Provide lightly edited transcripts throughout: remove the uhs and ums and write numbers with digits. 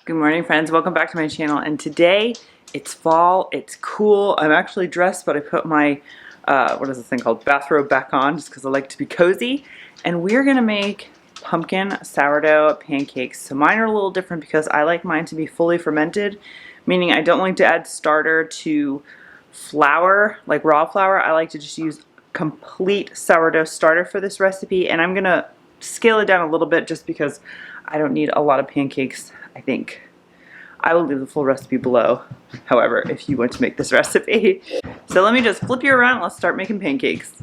Good morning, friends. Welcome back to my channel. And today it's fall, it's cool. I'm actually dressed, but I put my, what is this thing called? Bathrobe back on just because I like to be cozy. And we're gonna make pumpkin sourdough pancakes. So mine are a little different because I like mine to be fully fermented, meaning I don't like to add starter to flour, like raw flour. I like to just use complete sourdough starter for this recipe. And I'm gonna scale it down a little bit just because I don't need a lot of pancakes, I think. I will leave the full recipe below, however, if you want to make this recipe. So let me just flip you around and let's start making pancakes.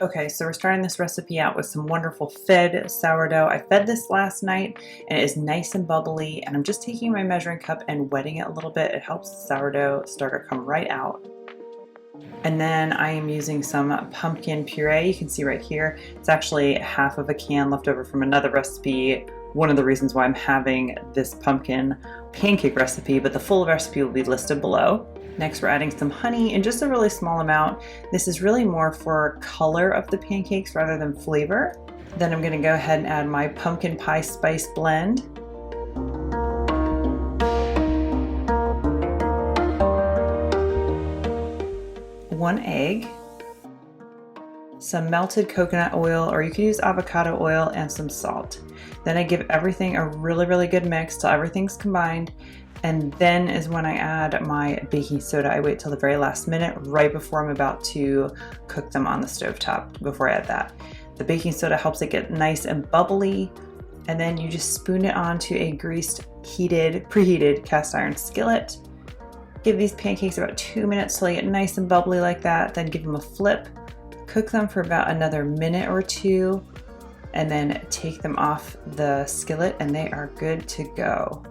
Okay, so we're starting this recipe out with some wonderful fed sourdough. I fed this last night and it is nice and bubbly, and I'm just taking my measuring cup and wetting it a little bit. It helps the sourdough starter come right out. And then I am using some pumpkin puree. You can see right here, it's actually half of a can left over from another recipe. One of the reasons why I'm having this pumpkin pancake recipe, but the full recipe will be listed below. Next, we're adding some honey in just a really small amount. This is really more for color of the pancakes rather than flavor. Then I'm gonna go ahead and add my pumpkin pie spice blend. One egg, some melted coconut oil, or you could use avocado oil, and some salt. Then I give everything a really good mix till everything's combined, and then is when I add my baking soda. I wait till the very last minute, right before I'm about to cook them on the stovetop, before I add that. The baking soda helps it get nice and bubbly, and then you just spoon it onto a greased, preheated cast iron skillet. Give these pancakes about 2 minutes till they get nice and bubbly like that, then give them a flip. Cook them for about another minute or two, and then take them off the skillet and they are good to go.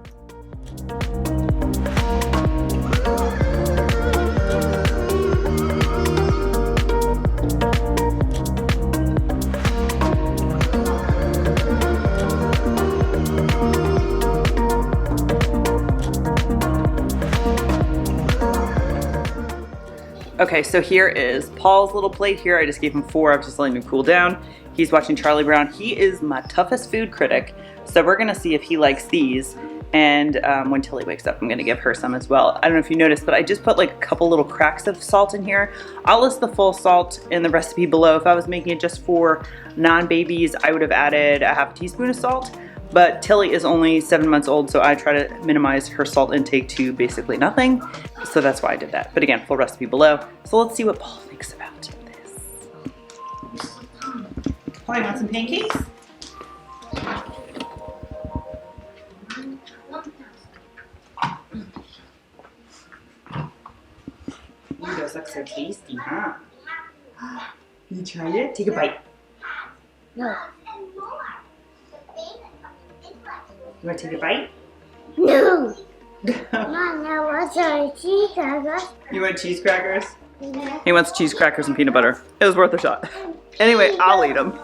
Okay, so here is Paul's little plate here. I just gave him 4. I was just letting him cool down. He's watching Charlie Brown. He is my toughest food critic. So we're gonna see if he likes these. And when Tilly wakes up, I'm gonna give her some as well. I don't know if you noticed, but I just put like a couple little cracks of salt in here. I'll list the full salt in the recipe below. If I was making it just for non-babies, I would have added a half teaspoon of salt. But Tilly is only 7 months old, so I try to minimize her salt intake to basically nothing. So that's why I did that. But again, full recipe below. So let's see what Paul thinks about this. Paul, you want some pancakes? Ooh, those look so tasty, huh? You tried it? Take a bite. No. You want to take a bite? No. Mom, I want some cheese crackers. You want cheese crackers? Yeah. He wants cheese crackers and peanut butter. It was worth a shot. Anyway, I'll eat them.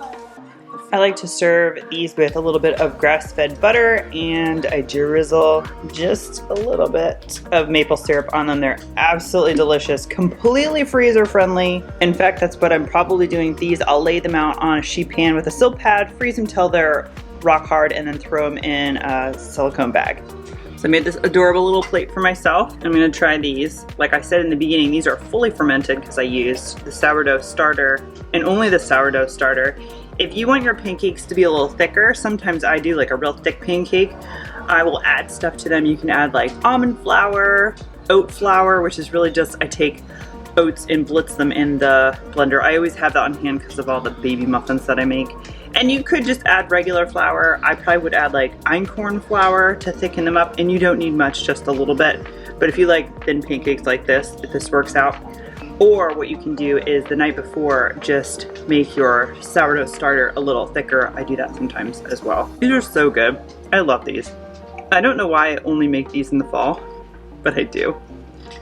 I like to serve these with a little bit of grass-fed butter, and I drizzle just a little bit of maple syrup on them. They're absolutely delicious, completely freezer friendly. In fact, that's what I'm probably doing with these. I'll lay them out on a sheet pan with a silk pad, freeze them till they're rock hard, and then throw them in a silicone bag. So I made this adorable little plate for myself. I'm gonna try these. Like I said in the beginning, these are fully fermented because I used the sourdough starter and only the sourdough starter. If you want your pancakes to be a little thicker, sometimes I do like a real thick pancake, I will add stuff to them. You can add like almond flour, oat flour, which is really just, I take oats and blitz them in the blender. I always have that on hand because of all the baby muffins that I make. And you could just add regular flour. I probably would add like einkorn flour to thicken them up, and you don't need much, just a little bit. But if you like thin pancakes like this, if this works out. Or what you can do is the night before, just make your sourdough starter a little thicker. I do that sometimes as well. These are so good. I love these. I don't know why I only make these in the fall, but I do.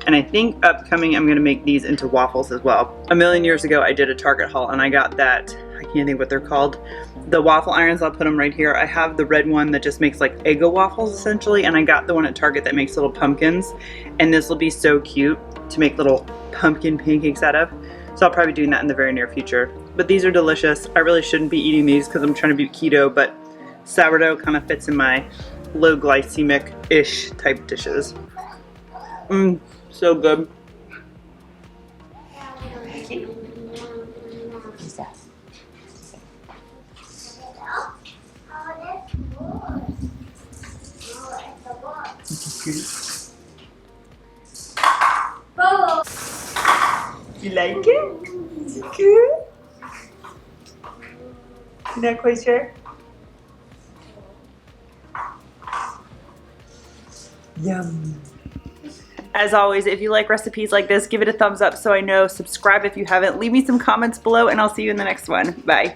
And I think upcoming I'm gonna make these into waffles as well. A million years ago I did a Target haul and I got that, I can't think what they're called, the waffle irons. I'll put them right here. I have the red one that just makes like Eggo waffles essentially, and I got the one at Target that makes little pumpkins, and this will be so cute to make little pumpkin pancakes out of. So I'll probably be doing that in the very near future. But these are delicious. I really shouldn't be eating these because I'm trying to be keto, but sourdough kind of fits in my low glycemic-ish type dishes. Mmm, so good. You like it? Is it good? You're not quite sure? Yum. As always, if you like recipes like this, give it a thumbs up so I know. Subscribe if you haven't. Leave me some comments below and I'll see you in the next one. Bye.